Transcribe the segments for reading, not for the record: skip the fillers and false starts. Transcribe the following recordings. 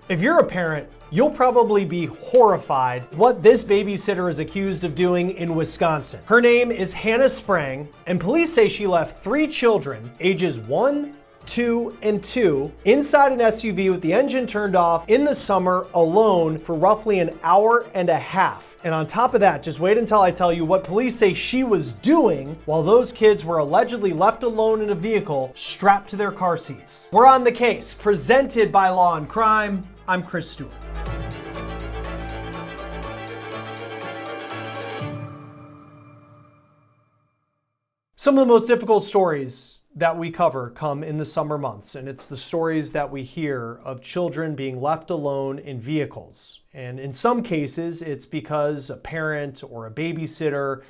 If you're a parent, you'll probably be horrified what this babysitter is accused of doing in Wisconsin. Her name is Hannah Sprang, and police say she left 3 children, ages 1, 2, and 2, inside an SUV with the engine turned off in the summer alone for roughly an hour and a half. And on top of that, just wait until I tell you what police say she was doing while those kids were allegedly left alone in a vehicle strapped to their car seats. We're on the case, presented by Law&Crime. I'm Chris Stewart. Some of the most difficult stories that we cover come in the summer months, and it's the stories that we hear of children being left alone in vehicles. And in some cases, it's because a parent or a babysitter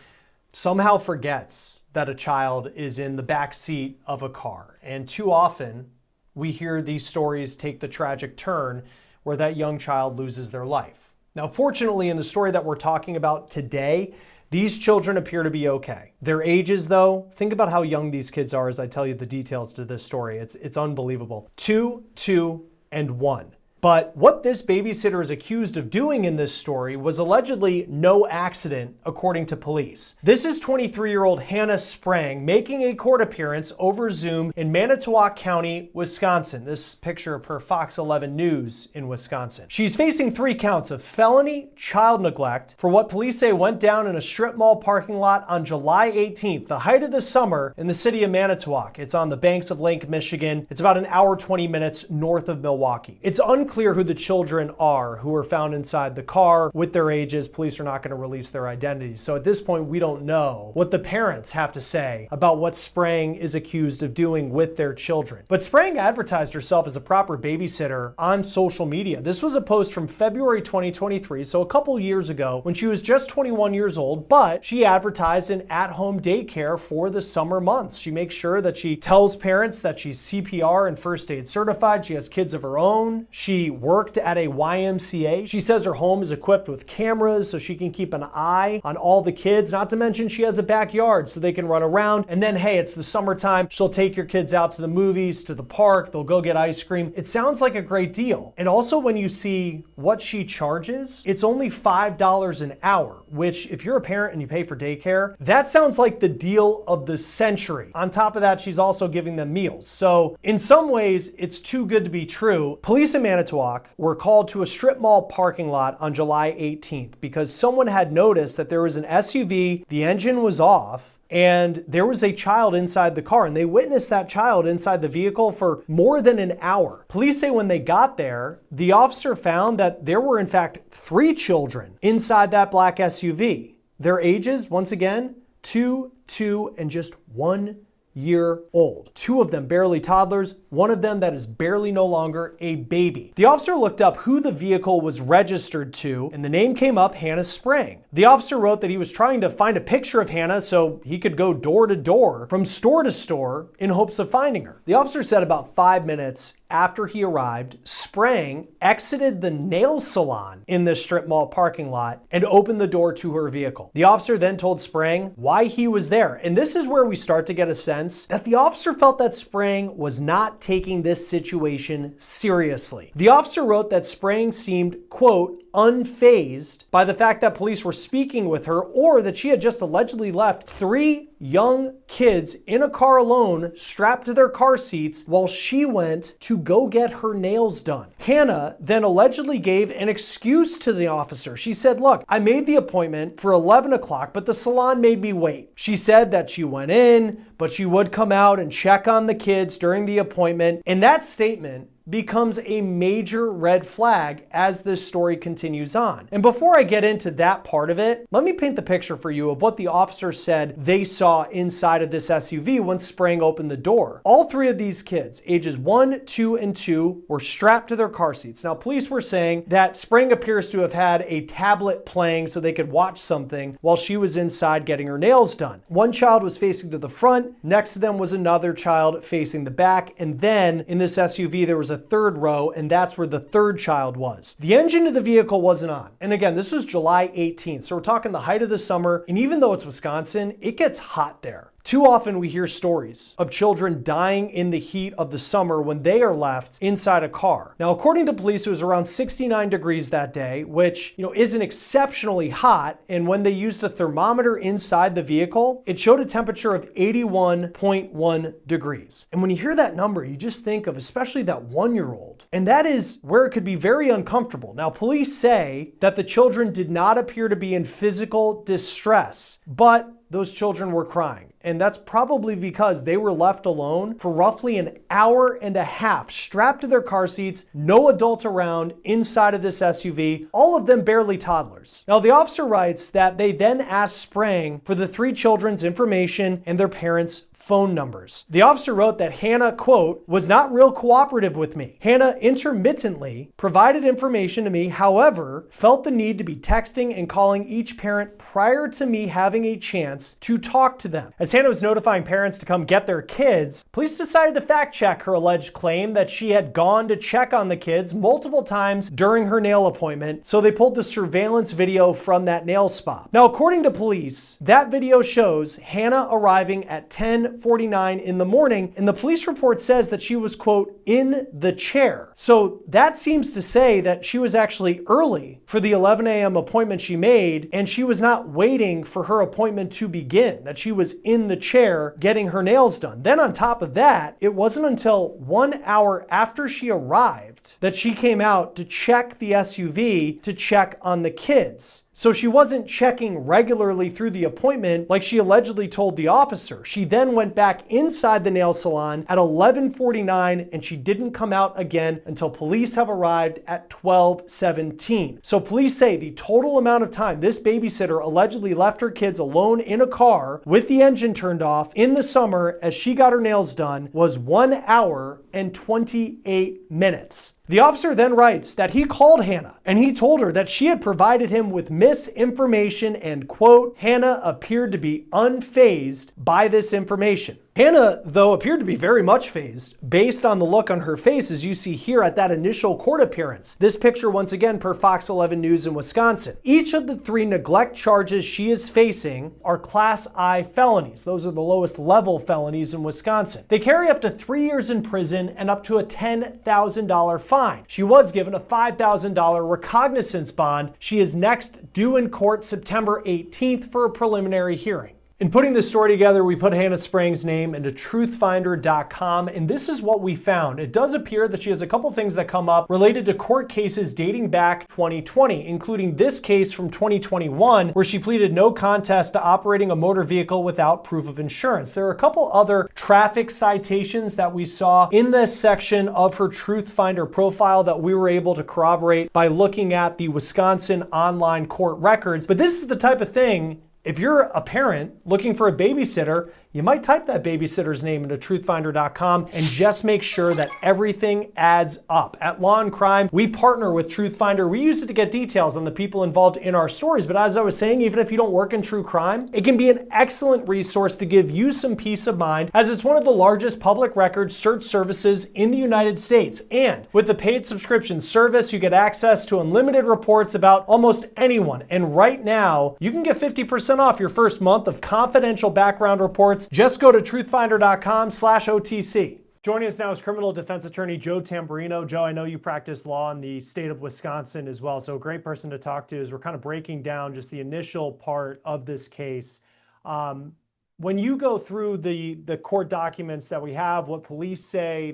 somehow forgets that a child is in the back seat of a car. And too often, we hear these stories take the tragic turn where that young child loses their life. Now, fortunately, in the story that we're talking about today, these children appear to be okay. Their ages, though, think about how young these kids are as I tell you the details to this story. It's unbelievable. 2, 2, and 1. But what this babysitter is accused of doing in this story was allegedly no accident, according to police. This is 23-year-old Hannah Sprang making a court appearance over Zoom in Manitowoc County, Wisconsin. This picture per Fox 11 News in Wisconsin. She's facing 3 counts of felony child neglect for what police say went down in a strip mall parking lot on July 18th, the height of the summer in the city of Manitowoc. It's on the banks of Lake Michigan. It's about an hour, 20 minutes north of Milwaukee. It's unclear who the children are who were found inside the car with their ages. Police are not going to release their identities. So at this point, we don't know what the parents have to say about what Sprang is accused of doing with their children. But Sprang advertised herself as a proper babysitter on social media. This was a post from February 2023, so a couple years ago when she was just 21 years old, but she advertised an at-home daycare for the summer months. She makes sure that she tells parents that she's CPR and first aid certified. She has kids of her own. She worked at a YMCA. She says her home is equipped with cameras so she can keep an eye on all the kids, not to mention she has a backyard so they can run around. And then, hey, it's the summertime. She'll take your kids out to the movies, to the park. They'll go get ice cream. It sounds like a great deal. And also when you see what she charges, it's only $5 an hour, which if you're a parent and you pay for daycare, that sounds like the deal of the century. On top of that, she's also giving them meals. So in some ways, it's too good to be true. Police in Manitowoc were called to a strip mall parking lot on July 18th because someone had noticed that there was an SUV, the engine was off, and there was a child inside the car, and they witnessed that child inside the vehicle for more than an hour. Police say when they got there, the officer found that there were in fact 3 children inside that black SUV. Their ages, once again, 2, 2, and just 1 year old. 2 of them barely toddlers, 1 of them that is barely no longer a baby. The officer looked up who the vehicle was registered to, and the name came up, Hannah Sprang. The officer wrote that he was trying to find a picture of Hannah so he could go door to door, from store to store, in hopes of finding her. The officer said about 5 minutes after he arrived, Sprang exited the nail salon in the strip mall parking lot and opened the door to her vehicle. The officer then told Sprang why he was there. And this is where we start to get a sense that the officer felt that Sprang was not taking this situation seriously. The officer wrote that Sprang seemed, quote, unfazed by the fact that police were speaking with her or that she had just allegedly left 3 young kids in a car alone strapped to their car seats while she went to go get her nails done. Hannah then allegedly gave an excuse to the officer. She said, look, I made the appointment for 11 o'clock, but the salon made me wait. She said that she went in, but she would come out and check on the kids during the appointment. And that statement becomes a major red flag as this story continues on. And before I get into that part of it, let me paint the picture for you of what the officer said they saw inside of this SUV when Sprang opened the door. All 3 of these kids, ages 1, 2, and 2, were strapped to their car seats. Now, police were saying that Sprang appears to have had a tablet playing so they could watch something while she was inside getting her nails done. 1 child was facing to the front, next to them was another child facing the back, and then in this SUV there was a 3rd row, and that's where the 3rd child was. The engine of the vehicle wasn't on. And again, this was July 18th, so we're talking the height of the summer, and even though it's Wisconsin, it gets hot there. Too often we hear stories of children dying in the heat of the summer when they are left inside a car. Now, according to police, it was around 69 degrees that day, which, isn't exceptionally hot. And when they used a thermometer inside the vehicle, it showed a temperature of 81.1 degrees. And when you hear that number, you just think of especially that 1-year-old. And that is where it could be very uncomfortable. Now, police say that the children did not appear to be in physical distress, but those children were crying. And that's probably because they were left alone for roughly an hour and a half, strapped to their car seats, no adult around inside of this SUV, all of them barely toddlers. Now, the officer writes that they then asked Sprang for the 3 children's information and their parents' phone numbers. The officer wrote that Hannah, quote, was not real cooperative with me. Hannah intermittently provided information to me, however, felt the need to be texting and calling each parent prior to me having a chance to talk to them. As Hannah was notifying parents to come get their kids, police decided to fact check her alleged claim that she had gone to check on the kids multiple times during her nail appointment, so they pulled the surveillance video from that nail spot. Now, according to police, that video shows Hannah arriving at 10:49 in the morning, and the police report says that she was, quote, in the chair. So that seems to say that she was actually early for the 11 a.m. appointment she made, and she was not waiting for her appointment to begin, that she was in the chair getting her nails done. Then on top of that, it wasn't until 1 hour after she arrived that she came out to check the SUV to check on the kids. So she wasn't checking regularly through the appointment like she allegedly told the officer. She then went back inside the nail salon at 11:49 and she didn't come out again until police have arrived at 12:17. So police say the total amount of time this babysitter allegedly left her kids alone in a car with the engine turned off in the summer as she got her nails done was 1 hour and 28 minutes. The officer then writes that he called Hannah and he told her that she had provided him with misinformation and, quote, Hannah appeared to be unfazed by this information. Hannah, though, appeared to be very much fazed based on the look on her face, as you see here at that initial court appearance. This picture, once again, per Fox 11 News in Wisconsin. Each of the 3 neglect charges she is facing are Class I felonies. Those are the lowest level felonies in Wisconsin. They carry up to 3 years in prison and up to a $10,000 fine. She was given a $5,000 recognizance bond. She is next due in court September 18th for a preliminary hearing. In putting this story together, we put Hannah Sprang's name into TruthFinder.com, and this is what we found. It does appear that she has a couple things that come up related to court cases dating back 2020, including this case from 2021, where she pleaded no contest to operating a motor vehicle without proof of insurance. There are a couple other traffic citations that we saw in this section of her TruthFinder profile that we were able to corroborate by looking at the Wisconsin online court records. But this is the type of thing, if you're a parent looking for a babysitter, you might type that babysitter's name into truthfinder.com and just make sure that everything adds up. At Law&Crime, we partner with TruthFinder. We use it to get details on the people involved in our stories. But as I was saying, even if you don't work in true crime, it can be an excellent resource to give you some peace of mind, as it's one of the largest public record search services in the United States. And with the paid subscription service, you get access to unlimited reports about almost anyone. And right now, you can get 50% off your first month of confidential background reports. Just go to truthfinder.com/OTC. Joining us now is criminal defense attorney Joe Tamburino. Joe, I know you practice law in the state of Wisconsin as well, so a great person to talk to as we're kind of breaking down just the initial part of this case. When you go through the court documents that we have, what police say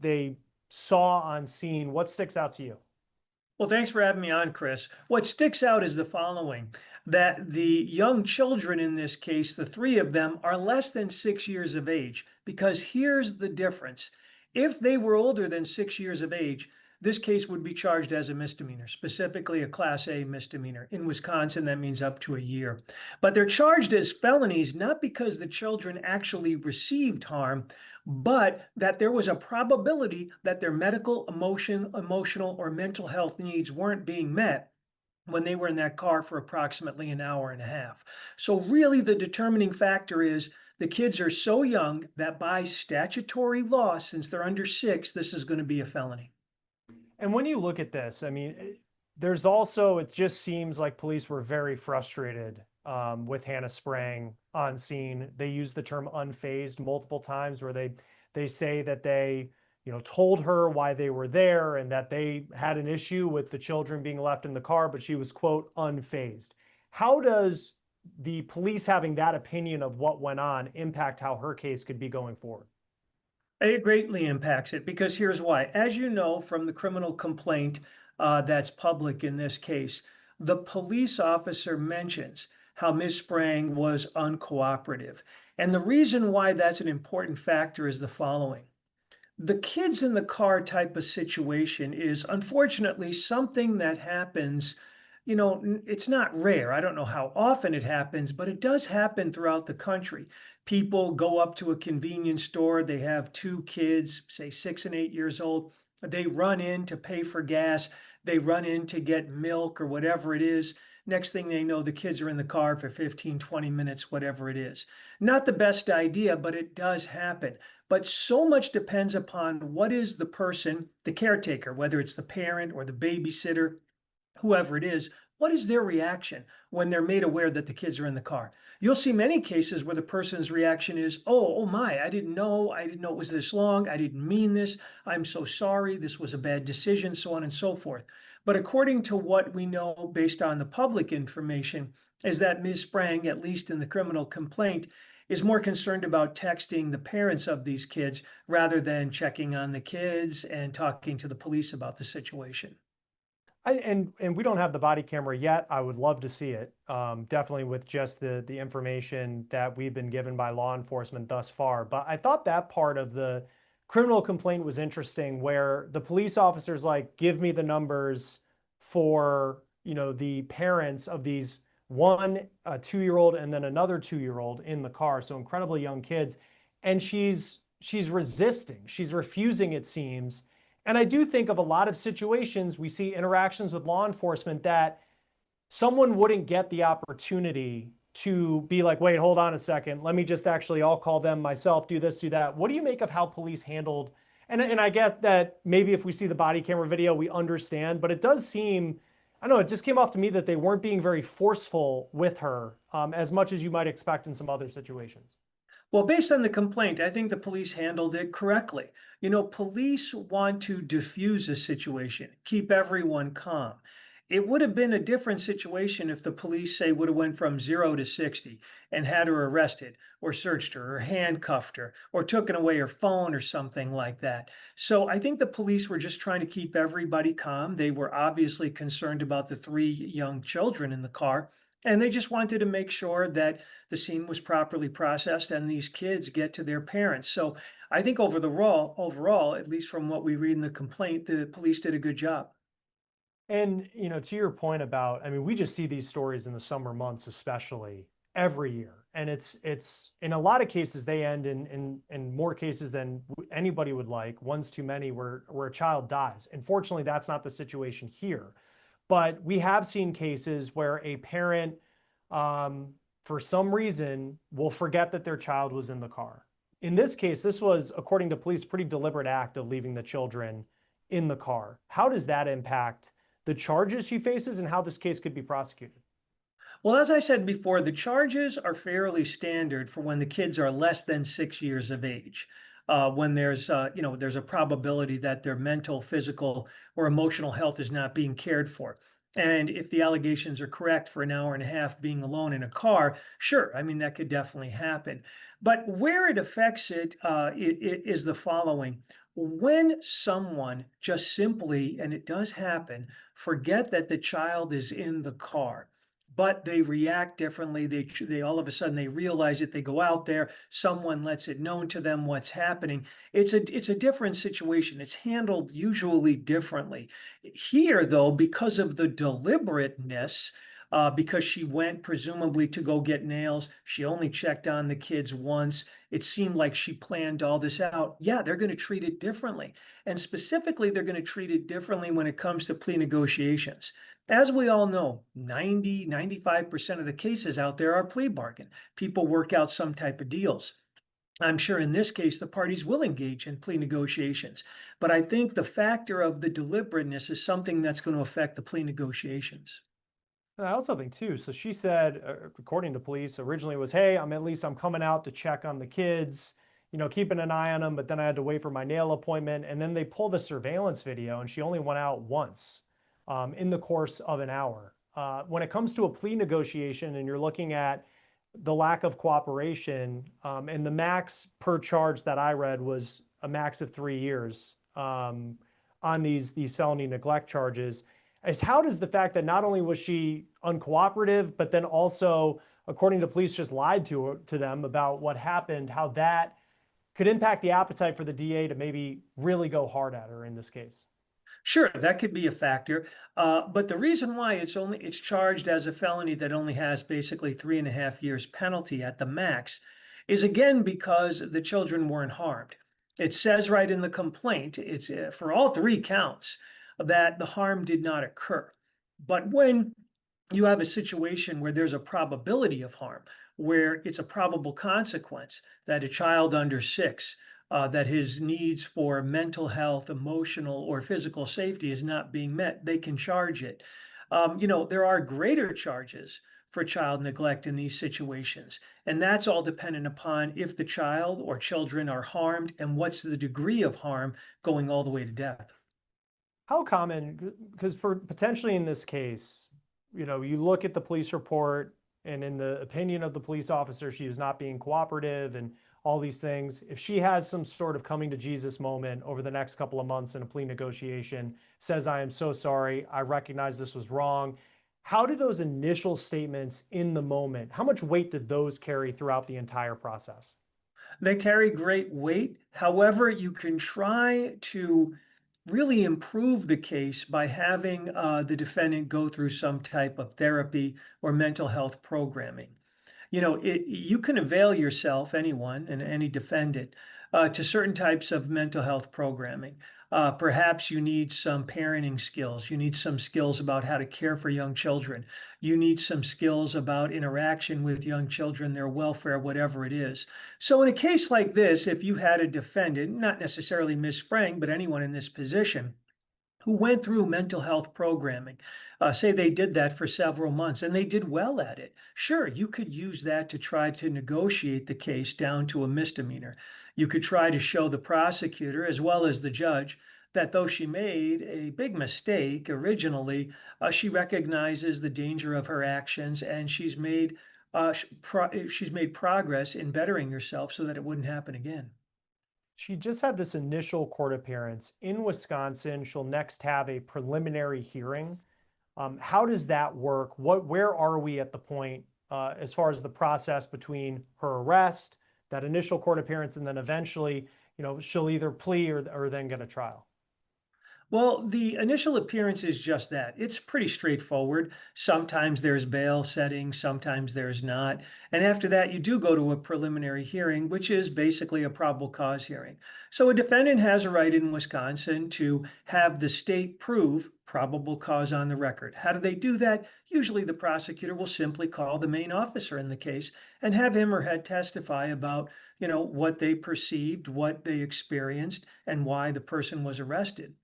they saw on scene, what sticks out to you? Well, thanks for having me on, Chris. What sticks out is the following, that the young children in this case, the 3 of them, are less than 6 years of age, because here's the difference. If they were older than 6 years of age, this case would be charged as a misdemeanor, specifically a Class A misdemeanor. In Wisconsin, that means up to a year. But they're charged as felonies, not because the children actually received harm, but that there was a probability that their medical, emotional, or mental health needs weren't being met when they were in that car for approximately an hour and a half. So really the determining factor is the kids are so young that by statutory law, since they're under 6, this is going to be a felony. And when you look at this, I mean, there's also, it just seems like police were very frustrated with Hannah Sprang on scene. They use the term unfazed multiple times, where they say that they, told her why they were there and that they had an issue with the children being left in the car, but she was, quote, unfazed. How does the police having that opinion of what went on impact how her case could be going forward? It greatly impacts it because here's why. As you know from the criminal complaint that's public in this case, the police officer mentions how Ms. Sprang was uncooperative. And the reason why that's an important factor is the following. The kids in the car type of situation is unfortunately something that happens, it's not rare. I don't know how often it happens, but it does happen throughout the country. People go up to a convenience store, they have two kids, say 6 and 8 years old. They run in to pay for gas, they run in to get milk or whatever it is. Next thing they know, the kids are in the car for 15, 20 minutes, whatever it is. Not the best idea, but it does happen. But so much depends upon what is the person, the caretaker, whether it's the parent or the babysitter, whoever it is, what is their reaction when they're made aware that the kids are in the car? You'll see many cases where the person's reaction is, oh my, I didn't know it was this long. I didn't mean this. I'm so sorry. This was a bad decision, so on and so forth. But according to what we know based on the public information, is that Ms. Sprang, at least in the criminal complaint, is more concerned about texting the parents of these kids rather than checking on the kids and talking to the police about the situation. And we don't have the body camera yet. I would love to see it. Definitely with just the information that we've been given by law enforcement thus far. But I thought that part of the criminal complaint was interesting, where the police officers like, give me the numbers for, the parents of these, one a 2-year-old and then another 2-year-old in the car. So incredibly young kids. And she's resisting. She's refusing, it seems. And I do think of a lot of situations, we see interactions with law enforcement that someone wouldn't get the opportunity to be like, wait, hold on a second. Let me just actually, I'll call them myself, do this, do that. What do you make of how police handled? And I get that maybe if we see the body camera video, we understand, but it does seem, I don't know, it just came off to me that they weren't being very forceful with her, as much as you might expect in some other situations. Well, based on the complaint, I think the police handled it correctly. Police want to diffuse a situation, keep everyone calm. It would have been a different situation if the police, say, would have went from 0 to 60 and had her arrested or searched her or handcuffed her or taken away her phone or something like that. So I think the police were just trying to keep everybody calm. They were obviously concerned about the three young children in the car. And they just wanted to make sure that the scene was properly processed and these kids get to their parents. So I think overall, at least from what we read in the complaint, the police did a good job. And, to your point about, I mean, we just see these stories in the summer months, especially every year. And it's in a lot of cases, they end in more cases than anybody would like. One's too many, where a child dies. And fortunately, that's not the situation here. But we have seen cases where a parent, for some reason, will forget that their child was in the car. In this case, this was, according to police, pretty deliberate act of leaving the children in the car. How does that impact the charges she faces and how this case could be prosecuted? Well, as I said before, the charges are fairly standard for when the kids are less than 6 years of age. When there's a probability that their mental, physical, or emotional health is not being cared for. And if the allegations are correct, for an hour and a half being alone in a car, sure, I mean, that could definitely happen. But where it affects it is the following. When someone just simply, and it does happen, forget that the child is in the car, but they react differently. They all of a sudden they realize it. They go out there. Someone lets it known to them what's happening. It's a different situation. It's handled usually differently. Here, though, because of the deliberateness, because she went presumably to go get nails, she only checked on the kids once. It seemed like she planned all this out. Yeah, they're going to treat it differently. And specifically, they're going to treat it differently when it comes to plea negotiations. As we all know, 95% of the cases out there are plea bargain. People work out some type of deals. I'm sure in this case, the parties will engage in plea negotiations. But I think the factor of the deliberateness is something that's going to affect the plea negotiations. And I also think too, so she said, according to police, originally was, hey, I'm coming out to check on the kids, keeping an eye on them, but then I had to wait for my nail appointment. And then they pull the surveillance video and she only went out once in the course of an hour. When it comes to a plea negotiation and you're looking at the lack of cooperation, and the max per charge that I read was a max of 3 years on these felony neglect charges, is how does the fact that not only was she uncooperative, but then also, according to police, just lied to them about what happened, how that could impact the appetite for the DA to maybe really go hard at her in this case? Sure, that could be a factor. But the reason why it's charged as a felony that only has basically 3.5 years penalty at the max is again because the children weren't harmed. It says right in the complaint, it's for all three counts that the harm did not occur. But when you have a situation where there's a probability of harm, where it's a probable consequence that a child under 6, that his needs for mental health, emotional, or physical safety is not being met, they can charge it. There are greater charges for child neglect in these situations, and that's all dependent upon if the child or children are harmed and what's the degree of harm going all the way to death. How common, because for potentially in this case, you look at the police report and in the opinion of the police officer, she was not being cooperative and all these things. If she has some sort of coming to Jesus moment over the next couple of months in a plea negotiation, says, I am so sorry, I recognize this was wrong. How do those initial statements in the moment, how much weight did those carry throughout the entire process? They carry great weight. However, you can try to really improve the case by having the defendant go through some type of therapy or mental health programming. You can avail yourself, anyone and any defendant, to certain types of mental health programming. Perhaps you need some parenting skills. You need some skills about how to care for young children. You need some skills about interaction with young children, their welfare, whatever it is. So, in a case like this, if you had a defendant, not necessarily Ms. Sprang, but anyone in this position, who went through mental health programming. Say they did that for several months and they did well at it. Sure, you could use that to try to negotiate the case down to a misdemeanor. You could try to show the prosecutor as well as the judge that though she made a big mistake originally, she recognizes the danger of her actions and she's made progress in bettering herself so that it wouldn't happen again. She just had this initial court appearance in Wisconsin. She'll next have a preliminary hearing. How does that work? Where are we at the point as far as the process between her arrest, that initial court appearance, and then eventually, she'll either plea or then get a trial? Well, the initial appearance is just that. It's pretty straightforward. Sometimes there's bail setting, sometimes there's not. And after that, you do go to a preliminary hearing, which is basically a probable cause hearing. So a defendant has a right in Wisconsin to have the state prove probable cause on the record. How do they do that? Usually the prosecutor will simply call the main officer in the case and have him or her testify about, what they perceived, what they experienced, and why the person was arrested.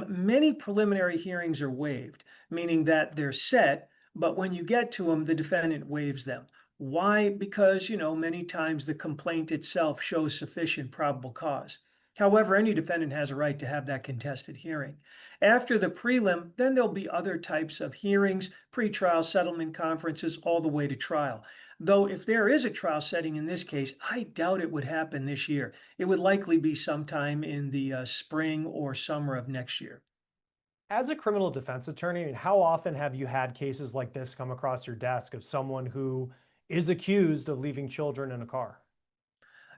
Many preliminary hearings are waived, meaning that they're set, but when you get to them, the defendant waives them. Why? Because, many times the complaint itself shows sufficient probable cause. However, any defendant has a right to have that contested hearing. After the prelim, then there'll be other types of hearings, pretrial settlement conferences, all the way to trial. Though if there is a trial setting in this case, I doubt it would happen this year. It would likely be sometime in the spring or summer of next year. As a criminal defense attorney, I mean, how often have you had cases like this come across your desk of someone who is accused of leaving children in a car?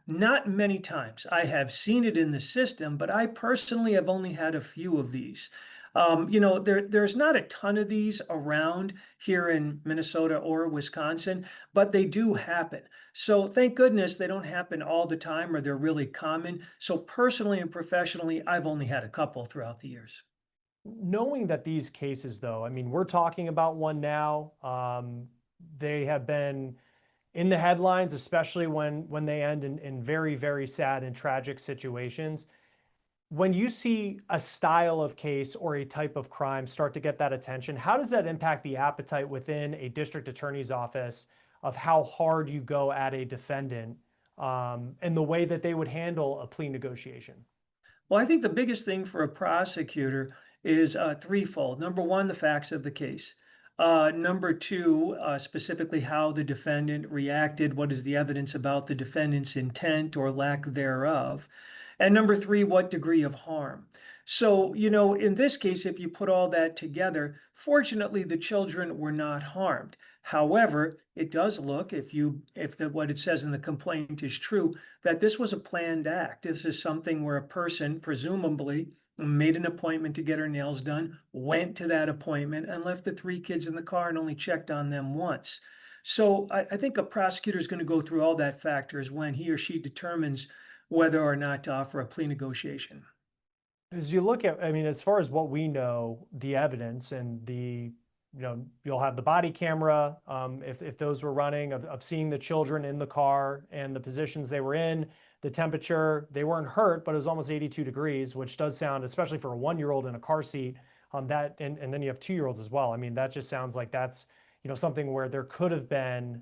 Not many times. I have seen it in the system, but I personally have only had a few of these. There's not a ton of these around here in Minnesota or Wisconsin, but they do happen. So thank goodness they don't happen all the time or they're really common. So personally and professionally, I've only had a couple throughout the years. Knowing that these cases, though, I mean, we're talking about one now. They have been in the headlines, especially when they end in very, very sad and tragic situations. When you see a style of case or a type of crime start to get that attention, how does that impact the appetite within a district attorney's office of how hard you go at a defendant, and the way that they would handle a plea negotiation? Well, I think the biggest thing for a prosecutor is threefold. Number one, the facts of the case. Number two, specifically how the defendant reacted. What is the evidence about the defendant's intent or lack thereof? And number three, what degree of harm? So, in this case, if you put all that together, fortunately, the children were not harmed. However, it does look, what it says in the complaint is true, that this was a planned act. This is something where a person presumably made an appointment to get her nails done, went to that appointment, and left the three kids in the car and only checked on them once. So I think a prosecutor is going to go through all that factors when he or she determines whether or not to offer a plea negotiation. As you look at, I mean, as far as what we know, the evidence and you'll have the body camera, if those were running, of seeing the children in the car and the positions they were in, the temperature, they weren't hurt, but it was almost 82 degrees, which does sound, especially for a 1-year-old in a car seat, and then you have 2-year-olds as well. I mean, that just sounds like that's, something where there could have been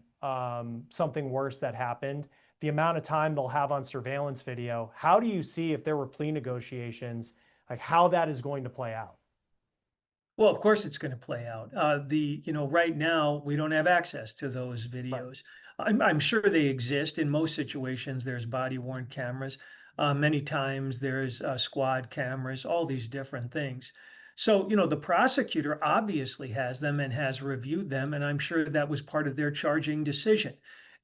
something worse that happened. The amount of time they'll have on surveillance video, how do you see, if there were plea negotiations, like how that is going to play out? Well, of course it's going to play out. Right now we don't have access to those Right. videos. I'm sure they exist. In most situations, there's body worn cameras. Many times there's squad cameras, all these different things. So, the prosecutor obviously has them and has reviewed them, and I'm sure that was part of their charging decision.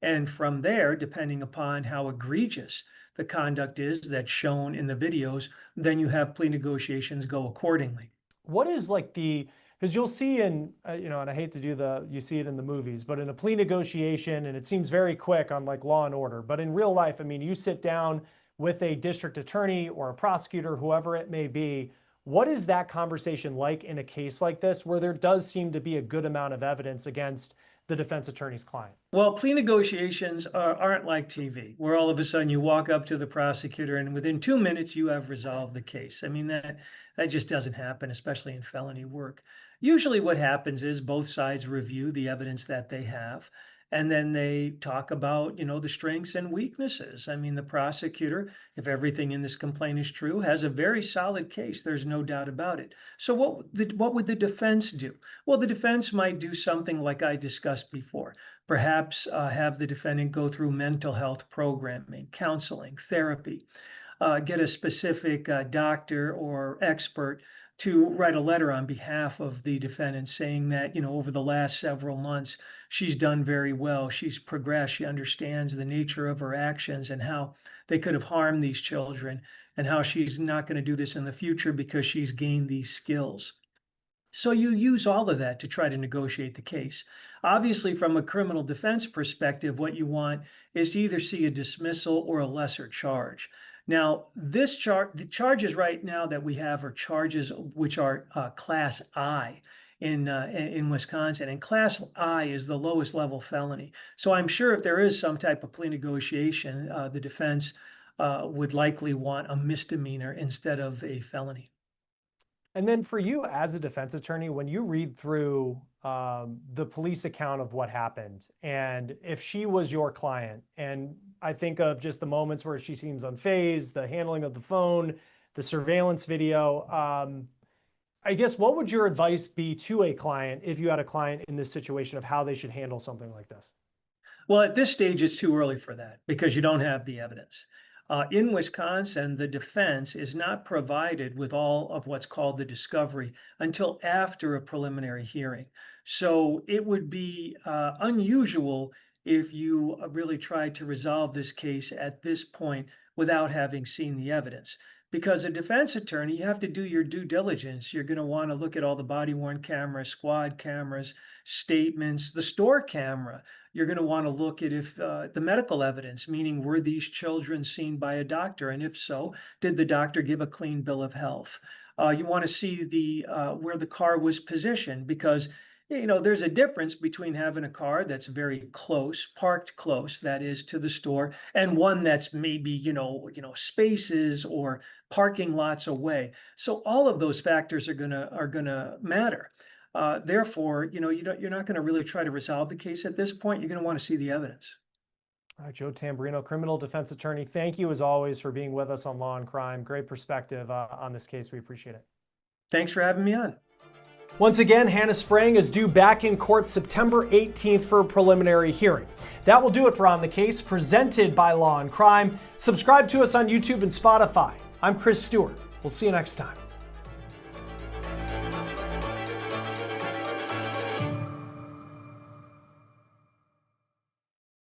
And from there, depending upon how egregious the conduct is that's shown in the videos, then you have plea negotiations go accordingly. What is like because you'll see in, and I hate to do you see it in the movies, but in a plea negotiation, and it seems very quick on like Law and Order, but in real life, I mean, you sit down with a district attorney or a prosecutor, whoever it may be. What is that conversation like in a case like this, where there does seem to be a good amount of evidence against the defense attorney's client? Well, plea negotiations aren't like TV, where all of a sudden you walk up to the prosecutor and within 2 minutes you have resolved the case. I mean, that just doesn't happen, especially in felony work. Usually what happens is both sides review the evidence that they have, and then they talk about, the strengths and weaknesses. I mean, the prosecutor, if everything in this complaint is true, has a very solid case. There's no doubt about it. So what would the defense do? Well, the defense might do something like I discussed before. Perhaps have the defendant go through mental health programming, counseling, therapy, get a specific doctor or expert to write a letter on behalf of the defendant saying that, over the last several months, she's done very well. She's progressed. She understands the nature of her actions and how they could have harmed these children, and how she's not going to do this in the future because she's gained these skills. So you use all of that to try to negotiate the case. Obviously, from a criminal defense perspective, what you want is to either see a dismissal or a lesser charge. Now, the charges right now that we have are charges which are Class I in Wisconsin, and Class I is the lowest level felony. So I'm sure if there is some type of plea negotiation, the defense would likely want a misdemeanor instead of a felony. And then for you as a defense attorney, when you read through the police account of what happened, and if she was your client, and I think of just the moments where she seems unfazed, the handling of the phone, the surveillance video, I guess what would your advice be to a client if you had a client in this situation of how they should handle something like this? Well, at this stage, it's too early for that because you don't have the evidence. In Wisconsin, the defense is not provided with all of what's called the discovery until after a preliminary hearing. So it would be unusual if you really tried to resolve this case at this point without having seen the evidence. Because a defense attorney, you have to do your due diligence. You're going to want to look at all the body worn cameras, squad cameras, statements, the store camera. You're going to want to look at if the medical evidence, meaning were these children seen by a doctor, and if so, did the doctor give a clean bill of health? You want to see the where the car was positioned, because There's a difference between having a car that's very close, parked close, that is, to the store, and one that's maybe, spaces or parking lots away. So all of those factors are gonna matter. Therefore, you're not gonna really try to resolve the case at this point. You're gonna want to see the evidence. All right, Joe Tamburino, criminal defense attorney. Thank you as always for being with us on Law and Crime. Great perspective on this case. We appreciate it. Thanks for having me on. Once again, Hannah Sprang is due back in court September 18th for a preliminary hearing. That will do it for On the Case, presented by Law and Crime. Subscribe to us on YouTube and Spotify. I'm Chris Stewart. We'll see you next time.